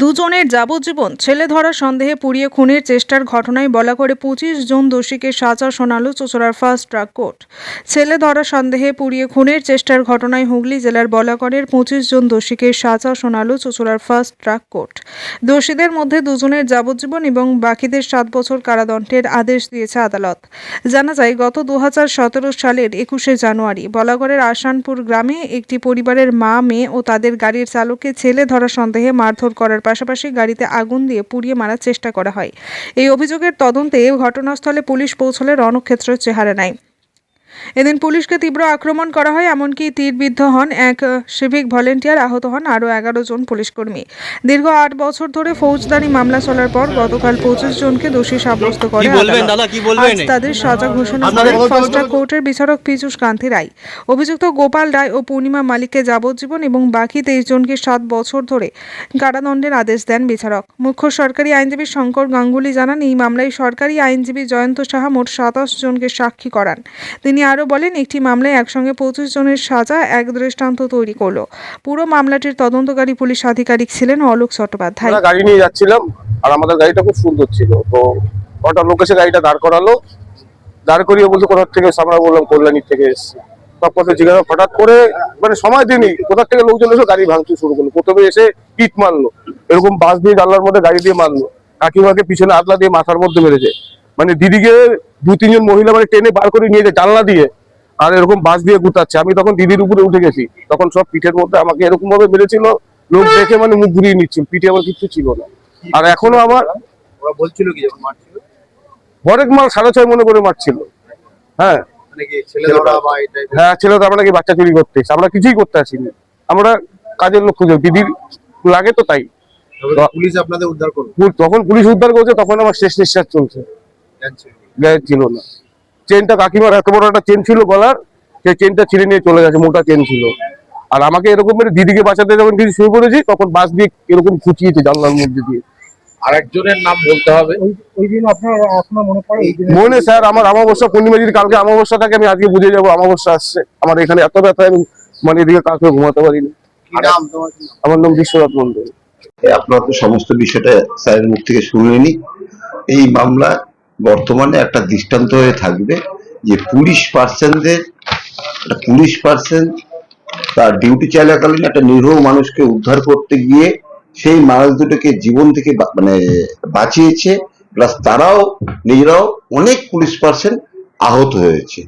দুজনের যাবজ্জীবন ছেলে ধরা সন্দেহে পুড়িয়ে খুনের চেষ্টার ঘটনায় বলাগড়ে 25 জন দোষীকে সাজা শোনালো চুঁচুড়ার ফার্স্ট ট্র্যাক কোর্ট। ছেলে ধরা সন্দেহে পুড়িয়ে খুনের চেষ্টার ঘটনায় হুগলি জেলার বলাগড়ের 25 জন দোষীকে সাজা শোনালো চুঁচুড়ার ফার্স্ট ট্র্যাক কোর্ট। দোষীদের মধ্যে দুজনের যাবজ্জীবন এবং বাকিদের 7 বছর কারাদণ্ডের আদেশ দিয়েছে আদালত। জানা যায়, গত 2017 সালের 21শে জানুয়ারি বলাগড়ের আসানপুর গ্রামে একটি পরিবারের মা, মেয়ে ও তাদের গাড়ির চালককে ছেলে ধরা সন্দেহে মারধর করার পাশাপাশি গাড়িতে আগুন দিয়ে পুড়িয়ে মারার চেষ্টা করা হয়। এই অভিযোগের তদন্তে ঘটনাস্থলে পুলিশ পৌঁছলে রণক্ষেত্রের চেহারা নেয়। এদিন পুলিশকে তীব্র আক্রমণ করা হয়, এমনকি তীরবিদ্ধ হন এক সিভিক ভলেন্টিয়ার, আহত হন আরও 11 জন পুলিশকর্মী। দীর্ঘ 8 বছর ধরে ফৌজদারি মামলা চলার পর গতকাল 25 জনকে দোষী সাব্যস্ত করে আদালত। আজ তাদের সাজা ঘোষণা করেন ফার্স্ট ট্র্যাক কোর্টের বিচারক পীযূষ কান্তি রায়। অভিযুক্ত গোপাল রায় ও পূর্ণিমা মালিককে যাবজ্জীবন এবং বাকি 23 জনকে 7 বছর ধরে কারাদণ্ডের আদেশ দেন বিচারক। মুখ্য সরকারি আইনজীবী শঙ্কর গাঙ্গুলি জানান, এই মামলায় সরকারি আইনজীবী জয়ন্ত সাহা মোট 27 জনকে সাক্ষী করান। তিনি আরও বলেন, একটি মামলায় একসঙ্গে 25 জনের সাজা এক দৃষ্টান্ত তৈরি করলো। পুরো মামলাটির তদন্তকারী পুলিশ আধিকারিক ছিলেন অলোক চট্টোপাধ্যায়। গাড়ি নিয়ে যাচ্ছিলাম আর আমাদের গাড়িটা খুব সুন্দর ছিল, তো কটা লোক এসে গাড়িটা দাঁড় করালো। দাঁড় করিয়ে বলছে কোথা থেকে, আমরা বললাম কল্যাণীর থেকে এসেছি। সব কথা জিজ্ঞাসা, হঠাৎ করে মানে সময় দিনই কোথা থেকে লোকজন এসে গাড়ি ভাঙতে শুরু করলো। প্রথমে এসে পিট মারলো, এরকম বাস দিয়ে জানলার মধ্যে গাড়ি দিয়ে মারলো। কাকিমাকে পিছনে আতলা দিয়ে মাথার মধ্যে মেরেছে। মানে দিদিকে 2-3 জন মহিলা মানে টেনে বার করে নিয়ে যায় জানলা দিয়ে, আর এরকম বাস দিয়ে গুতাচ্ছে। আমি তখন দিদির উপরে উঠে গেছি, তখন সব পিঠের মধ্যে আমাকে এরকম ভাবে মেরেছিল। লোক দেখে মানে মুখ ঘুরিয়ে নিচ্ছিল, পিঠে আমার কিছু ছিল না। আর এখনো আমার বলছিল কি যখন মারছিল, বরেক মাল 6.5 মনে করে মারছিল। হ্যাঁ হ্যাঁ, ছেলে তো আমরা নাকি বাচ্চা চুরি করতে এসে, আমরা কিছুই করতে আসিনি, আমরা কাজের লোক খুঁজে, দিদির লাগে তো তাই। পুলিশ আপনাদের উদ্ধার করলো, তখন পুলিশ উদ্ধার করছে, তখন আমার শেষ নিঃশ্বাস চলছে, গায়ে ছিল না। চেনটা কাকিমার এত বড় একটা চেন ছিল গলার, সেই চেনটা ছিঁড়ে নিয়ে চলে গেছে, মোটা চেন ছিল। আর আমাকে এরকম মেরে দিদিকে বাঁচাতে যখন কিছু শুরু করেছি, তখন বাস দিয়ে এরকম খুঁচিয়েছে জানলার মধ্যে দিয়ে। আরেকজনের নাম বলতে হবে। ওই দিন আপনার এখনো মনে পড়ে? মনে স্যার, আমার অমাবস্যা পূর্ণিমা, যদি কালকে অমাবস্যা থাকে আমি আজকে বুঝে যাবো অমাবস্যা আসছে। আমার এখানে এত ব্যথা, আমি মানে এদিকে কাউকে ঘুমাতে পারিনি। আমার নাম বিশ্বনাথ মন্ডল। আপনারা তো সমস্ত বিষয়টা স্যারের মুখ থেকে শুনেনি। এই মামলা বর্তমানে একটা দৃষ্টান্ত হয়ে থাকবে যে পুলিশ পার্সন তার ডিউটি চলাকালীন একটা নিরীহ মানুষকে উদ্ধার করতে গিয়ে সেই মানুষ দুটোকে জীবন থেকে মানে বাঁচিয়েছে, প্লাস তারাও নিজেরাও অনেক পুলিশ পার্সন আহত হয়েছে।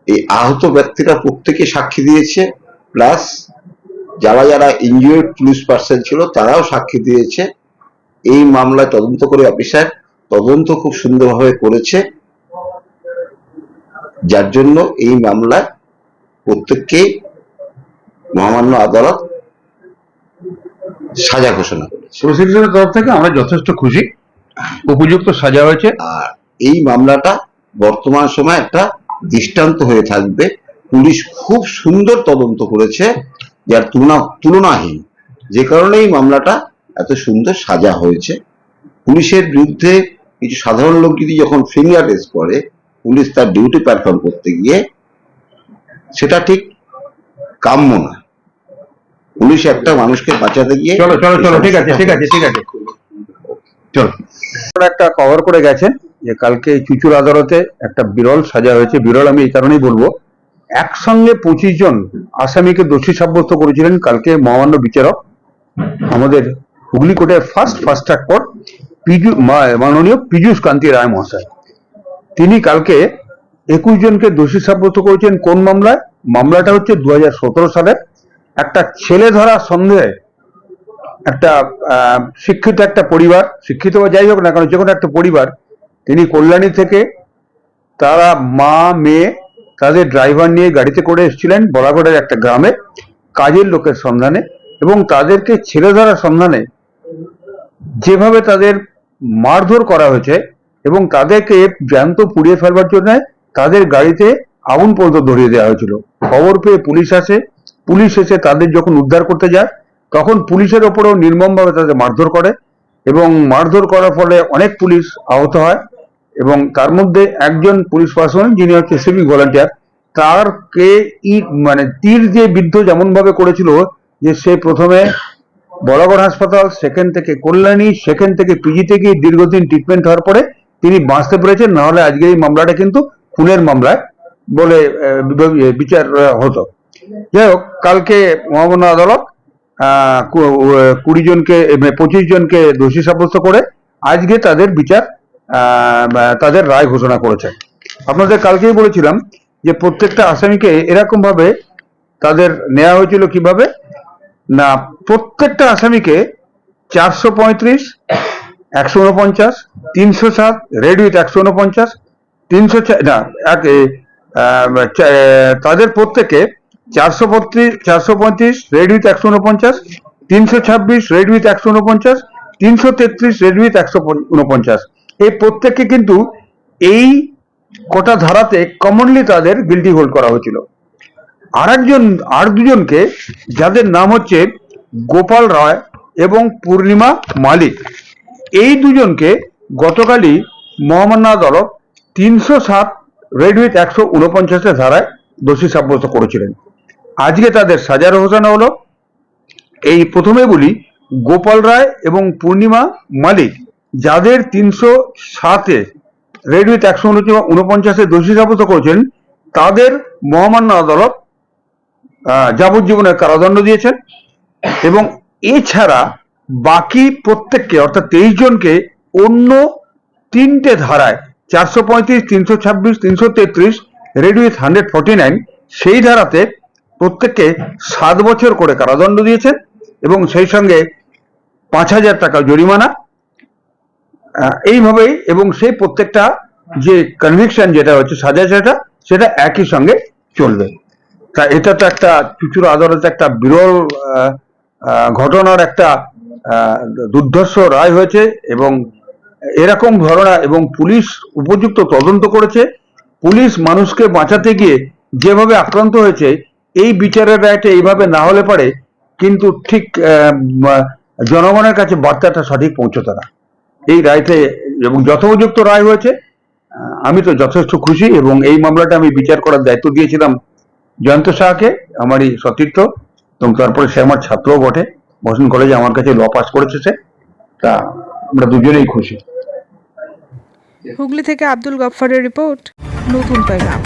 এই আহত ব্যক্তিরা প্রত্যেকে সাক্ষী দিয়েছে, প্লাস যারা যারা ইনজিওর্ড পুলিশ পার্সন ছিল তারাও সাক্ষী দিয়েছে। এই মামলায় তদন্ত করে অফিসার তদন্ত খুব সুন্দরভাবে করেছে, যার জন্য এই মামলায় প্রত্যেককে মহামান্য আদালত সাজা ঘোষণা করেছে। প্রসিকিউশনের তরফ থেকে আমরা যথেষ্ট খুশি, উপযুক্ত সাজা হয়েছে। আর এই মামলাটা বর্তমান সময় একটা দৃষ্টান্ত হয়ে থাকবে। পুলিশ খুব সুন্দর তদন্ত করেছে, যার তুলনাহীন, যে কারণে এই মামলাটা এত সুন্দর সাজা হয়েছে। পুলিশের বিরুদ্ধে কিছু সাধারণ লোক যদি যখন ফিঙ্গার রেজ করে পুলিশ তার ডিউটি পারফর্ম করতে গিয়ে, সেটা ঠিক কাম্য না। পুলিশ একটা মানুষকে বাঁচাতে গিয়ে চলো ঠিক আছে চলো। একটা কভার করে গেছেন যে কালকে চুঁচুড় আদালতে একটা বিরল সাজা হয়েছে। বিরল আমি এই কারণেই বলবো, একসঙ্গে 25 জন আসামিকে দোষী সাব্যস্ত করেছিলেন কালকে মহামান্য বিচারক, আমাদের হুগলি কোর্টের ফার্স্ট ট্র্যাক কোর্ট মাননীয় পীযূষ কান্তি রায় মহাশয়। তিনি কালকে 21 জনকে দোষী সাব্যস্ত করেছেন। কোন মামলায়? মামলাটা হচ্ছে 2017 সালে একটা ছেলে ধরা সন্দেহে একটা শিক্ষিত একটা পরিবার, শিক্ষিত বা যাই হোক না কারণ যে কোনো একটা পরিবার, তিনি কল্যাণী থেকে তারা মা মেয়ে তাদের ড্রাইভার নিয়ে গাড়িতে করে এসেছিলেন বলাগড়ের একটা গ্রামে কাজের লোকের সন্ধানে, এবং তাদেরকে ছেলে ধরার সন্ধানে যেভাবে তাদের মারধর করা হয়েছে এবং তাদেরকে জ্যান্ত পুড়িয়ে ফেলবার জন্য তাদের গাড়িতে আগুন পর্যন্ত ধরিয়ে দেওয়া হয়েছিল। খবর পেয়ে পুলিশ আসে, পুলিশ এসে তাদের যখন উদ্ধার করতে যায় তখন পুলিশের ওপরেও নির্মমভাবে তাদের মারধর করে, এবং মারধর করার ফলে অনেক পুলিশ আহত হয়, এবং তার মধ্যে একজন পুলিশ পার্সন যিনি হচ্ছে সিভিক ভলান্টিয়ার, তারকে মানে তীর দিয়ে বিদ্ধ যেমন ভাবে করেছিল যে সে প্রথমে বড়গড় হাসপাতাল, সেখান থেকে কল্যাণী, সেখান থেকে পিজিতে গিয়ে দীর্ঘদিন ট্রিটমেন্ট হওয়ার পরে তিনি বাঁচতে পেরেছেন, না হলে আজকের এই মামলাটা কিন্তু খুনের মামলায় বলে বিচার হতো। যাই হোক, কালকে মহামান্য আদালত 25 জনকে দোষী সাব্যস্ত করে আজকে তাদের বিচার তাদের রায় ঘোষণা করেছে। আপনাদের কালকেই বলেছিলাম যে প্রত্যেকটা আসামিকে এরকম ভাবে তাদের নেওয়া হয়েছিল কিভাবে না, প্রত্যেকটা আসামিকে 435, 149, 307 রেড উইথ 149, 300 না তাদের প্রত্যেকে 435 red with 149, 326 red with 149, 333 red with 149, এই প্রত্যেককে কিন্তু এই কটা ধারাতে কমনলি তাদের গিল্টি হোল্ড করা হয়েছিল। আর দুজনকে, যাদের নাম হচ্ছে গোপাল রায় এবং পূর্ণিমা মালিক, এই দুজনকে গতকালই মহামান্য আদালত 307 রেড উইথ 149 ধারায় দোষী সাব্যস্ত করেছিলেন। আজকে তাদের সাজার ঘোষণা হলো। এই প্রথমে বলি, গোপাল রায় এবং পূর্ণিমা মালিক যাদের 307 রেড উইথ 149 দোষী সাব্যস্ত করেছেন, তাদের মহামান্য আদালত যাবজ্জীবনের কারাদণ্ড দিয়েছেন এবং এছাড়া বাকি প্রত্যেককে অর্থাৎ 23 জনকে অন্য 3টে ধারায় 435, 326, 333 রেড উইথ 149 সেই ধারাতে প্রত্যেককে 7 বছর করে কারাদণ্ড দিয়েছেন এবং সেই সঙ্গে 5,000 টাকা জরিমানা। এইভাবেই, এবং সেই প্রত্যেকটা যে কনভিকশন যেটা হচ্ছে সাজা, সেটা একই সঙ্গে চলবে। তা এটা তো একটা চুঁচুড়া আদালতে একটা বিরল ঘটনার একটা দুর্ধর্ষ রায় হয়েছে এবং এরকম ঘটনা, এবং পুলিশ উপযুক্ত তদন্ত করেছে। পুলিশ মানুষকে বাঁচাতে গিয়ে যেভাবে আক্রান্ত হয়েছে, এই বিচারের রায়টা এইভাবে না হলে পারে কিন্তু ঠিক জনগণের কাছে বার্তাটা সঠিক পৌঁছতো না। এই রায়তে এবং যথোপযুক্ত রায় হয়েছে, আমি তো যথেষ্ট খুশি। এবং এই মামলাটা আমি বিচার করার দায়িত্ব দিয়েছিলাম জয়ন্ত শাহকে, আমারই সতীর্থ, এবং তারপরে সে আমার ছাত্রও বটে, বসন কলেজে আমার কাছে ল পাস করেছে সে। তা আমরা দুজনেই খুশি। হুগলি থেকে আব্দুল গফফারের রিপোর্ট, নতুন পেগাম।